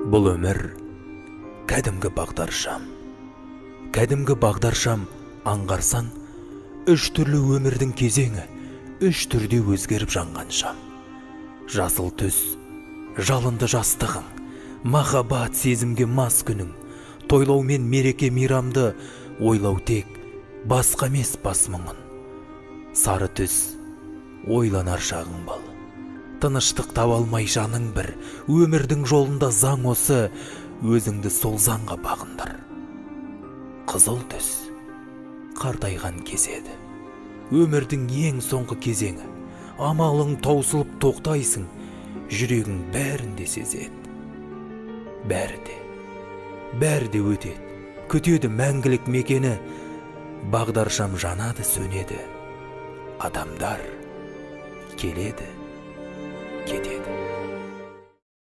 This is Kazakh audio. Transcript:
Бұл өмір кәдімгі бағдаршам. Кәдімгі бағдаршам аңғарсан, үш түрлі өмірдің кезеңі, үш түрде өзгеріп жанған шам. Жасыл түс, жалынды жастығың, махаббат сезімге мас күнің, тойлау мен мереке мейрамды ойлау тек басқа емес бас мұңын. Сары түс, ойланар шағың бол. Тыныштық таба алмай жаның бір, өмірдің жолында заң осы, өзіңді сол заңға бағындар. Қызыл түс, қартайған кезеді. Өмірдің ең соңғы кезеңі, амалың таусылып тоқтайсың, жүрегің бәрінде сезеді. Бәрі де өтеді, күтеді мәңгілік мекені, бағдаршам жанады, сөнеді. Адамдар келеді,